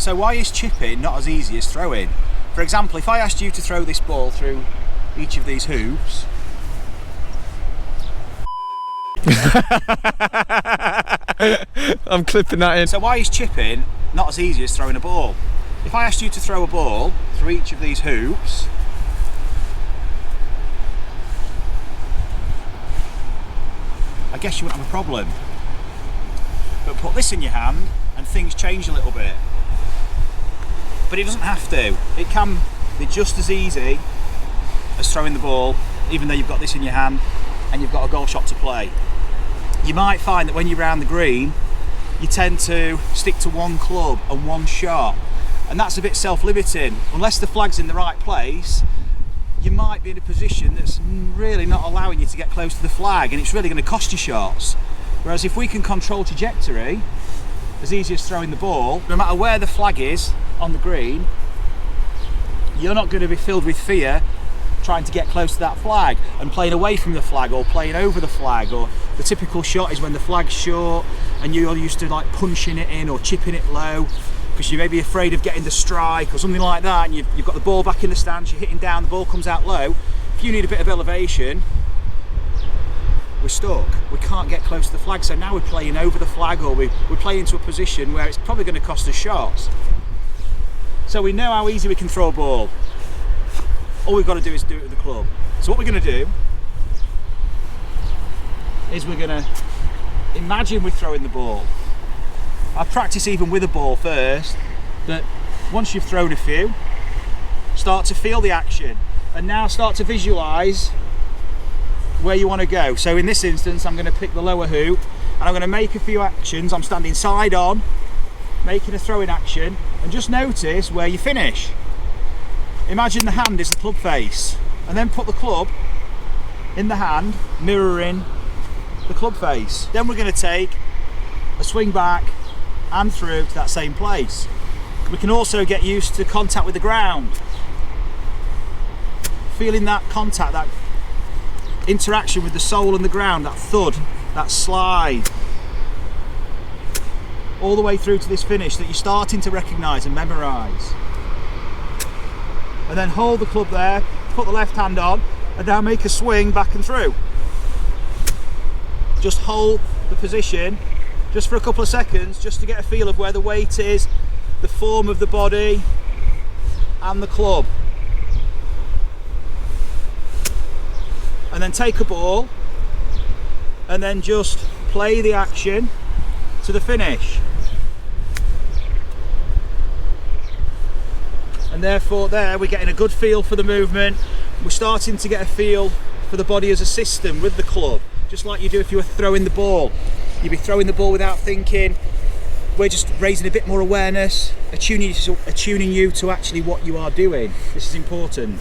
So why is chipping not as easy as throwing? For example, if I asked you to throw this ball through each of these hoops, I'm clipping that in. So why is chipping not as easy as throwing a ball? If I asked you to throw a ball through each of these hoops, I guess you wouldn't have a problem. But put this in your hand and things change a little bit. But it doesn't have to. It can be just as easy as throwing the ball, even though you've got this in your hand and you've got a goal shot to play. You might find that when you're around the green, you tend to stick to one club and one shot, and that's a bit self-limiting. Unless the flag's in the right place, you might be in a position that's really not allowing you to get close to the flag, and it's really going to cost you shots. Whereas if we can control trajectory, as easy as throwing the ball, no matter where the flag is on the green, you're not going to be filled with fear trying to get close to that flag and playing away from the flag or playing over the flag. Or the typical shot is when the flag's short and you're used to like punching it in or chipping it low because you may be afraid of getting the strike or something like that, and you've got the ball back in the stance, you're hitting down, the ball comes out low. If you need a bit of elevation, we're stuck. We can't get close to the flag, so now we're playing over the flag, or we're playing into a position where it's probably going to cost us shots. So we know how easy we can throw a ball. All we've got to do is do it with the club. So what we're going to do is we're going to imagine we're throwing the ball. I practice even with a ball first, but once you've thrown a few, start to feel the action and now start to visualise where you want to go. So in this instance, I'm going to pick the lower hoop and I'm going to make a few actions. I'm standing side on, making a throwing action, and just notice where you finish. Imagine the hand is the club face, and then put the club in the hand, mirroring the club face. Then we're going to take a swing back and through to that same place. We can also get used to contact with the ground. Feeling that contact, that interaction with the sole and the ground, that thud, that slide, all the way through to this finish that you're starting to recognise and memorise. And then hold the club there, put the left hand on, and now make a swing back and through. Just hold the position just for a couple of seconds, just to get a feel of where the weight is, the form of the body, and the club. And then take a ball, and then just play the action to the finish. And therefore there we're getting a good feel for the movement. We're starting to get a feel for the body as a system with the club, just like you do if you were throwing the ball. You'd be throwing the ball without thinking. We're just raising a bit more awareness, attuning you to actually what you are doing. This is important.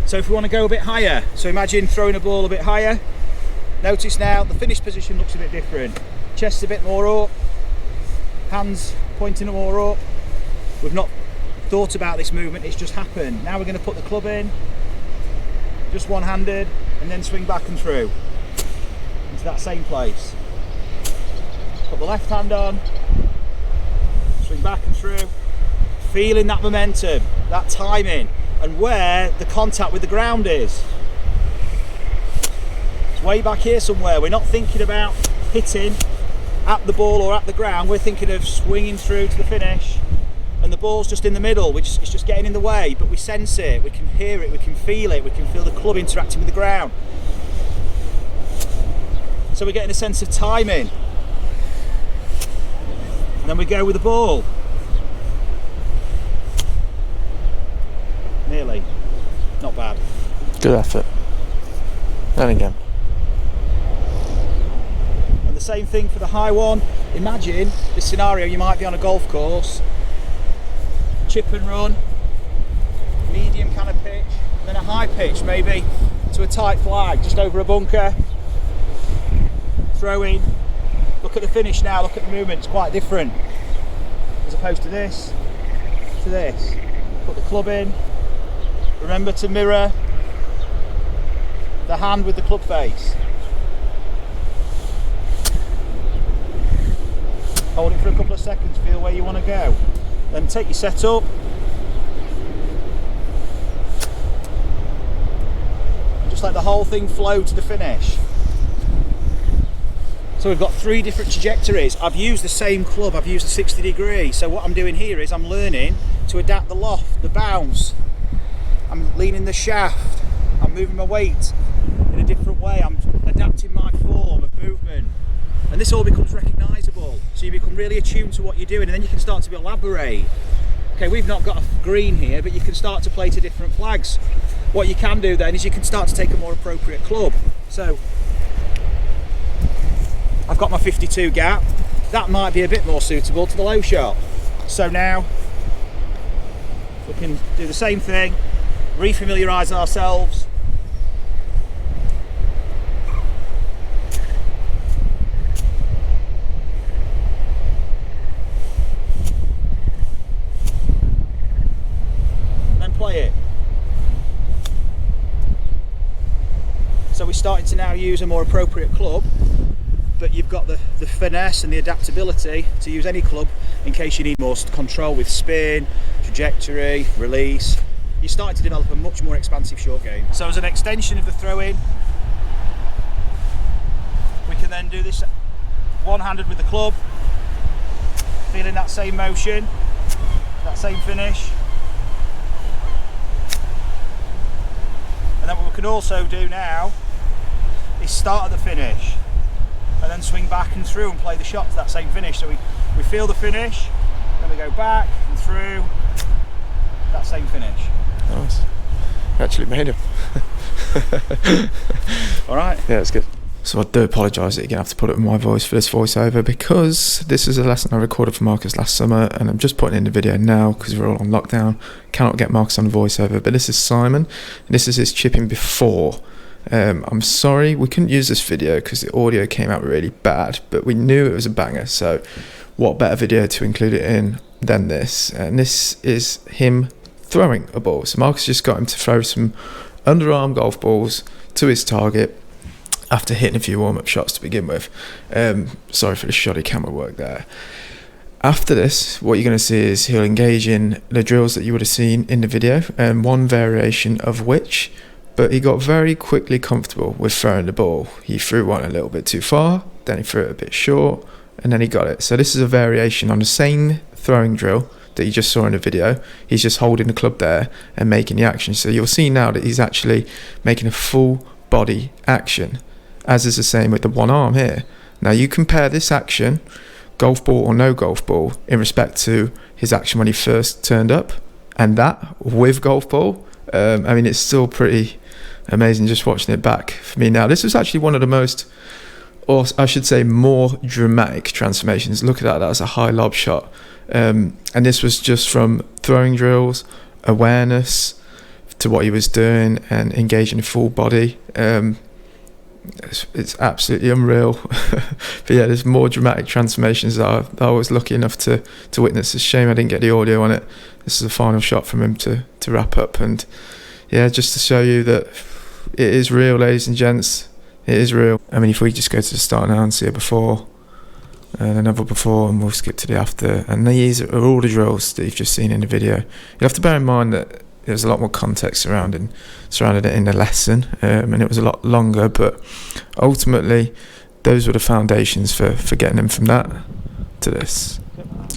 So if we want to go a bit higher, so imagine throwing a ball a bit higher. Notice now the finish position looks a bit different. Chest a bit more up, hands pointing more up. We've not thought about this movement, it's just happened. Now we're going to put the club in, just one-handed, and then swing back and through into that same place. Put the left hand on, swing back and through, feeling that momentum, that timing, and where the contact with the ground is. It's way back here somewhere. We're not thinking about hitting at the ball or at the ground, we're thinking of swinging through to the finish. And the ball's just in the middle, it's just getting in the way, but we sense it, we can hear it, we can feel it, we can feel the club interacting with the ground. So we're getting a sense of timing. And then we go with the ball. Nearly. Not bad. Good effort. And again. And the same thing for the high one. Imagine this scenario, you might be on a golf course, chip and run, medium kind of pitch, then a high pitch maybe to a tight flag just over a bunker, throwing. Look at the finish now, look at the movement, it's quite different as opposed to this, to this. Put the club in, remember to mirror the hand with the club face. Hold it for a couple of seconds, feel where you want to go. Then take your setup. And just let the whole thing flow to the finish. So we've got 3 different trajectories. I've used the same club, I've used a 60 degree. So what I'm doing here is I'm learning to adapt the loft, the bounce. I'm leaning the shaft. I'm moving my weight in a different way. I'm adapting my form of movement. And this all becomes recognisable. So you become really attuned to what you're doing, and then you can start to elaborate. Okay, we've not got a green here, but you can start to play to different flags. What you can do then is you can start to take a more appropriate club. So I've got my 52 gap. That might be a bit more suitable to the low shot. So now we can do the same thing, refamiliarise ourselves. And then play it. So we're starting to now use a more appropriate club, but you've got the finesse and the adaptability to use any club in case you need more control with spin, trajectory, release. You're starting to develop a much more expansive short game. So as an extension of the throw-in, we can then do this one-handed with the club, feeling that same motion, that same finish. And then what we can also do now is start at the finish and then swing back and through and play the shot to that same finish. So we feel the finish, then we go back and through that same finish. Nice. Actually made him. All right. Yeah, it's good. So I do apologise that you're going to have to put it in my voice for this voiceover, because this is a lesson I recorded for Marcus last summer, and I'm just putting in the video now because we're all on lockdown. Cannot get Marcus on the voiceover, but this is Simon. And this is his chipping before. I'm sorry we couldn't use this video because the audio came out really bad, but we knew it was a banger, so what better video to include it in than this. And this is him throwing a ball. So Marcus just got him to throw some underarm golf balls to his target after hitting a few warm-up shots to begin with. Sorry for the shoddy camera work there. After this, what you're going to see is he'll engage in the drills that you would have seen in the video, one variation of which, but he got very quickly comfortable with throwing the ball. He threw one a little bit too far, then he threw it a bit short, and then he got it. So this is a variation on the same throwing drill that you just saw in the video. He's just holding the club there and making the action. So you'll see now that he's actually making a full body action, as is the same with the one arm here. Now you compare this action, golf ball or no golf ball, in respect to his action when he first turned up, and that with golf ball. I mean, it's still pretty amazing just watching it back for me now. This was actually one of the most, or I should say more dramatic transformations. Look at that, that was a high lob shot. And this was just from throwing drills, awareness to what he was doing and engaging full body. It's absolutely unreal. But yeah, there's more dramatic transformations that I was lucky enough to witness. It's a shame I didn't get the audio on it. This is the final shot from him to wrap up, and yeah, just to show you that it is real, ladies and gents. It is real. I mean, if we just go to the start now and see a before and another before, and we'll skip to the after, and these are all the drills that you've just seen in the video. You have to bear in mind that there's a lot more context surrounding it in the lesson, and it was a lot longer, but ultimately those were the foundations for getting them from that to this.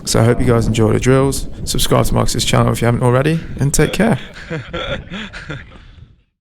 So I hope you guys enjoy the drills. Subscribe to Marcus's channel if you haven't already, and take care.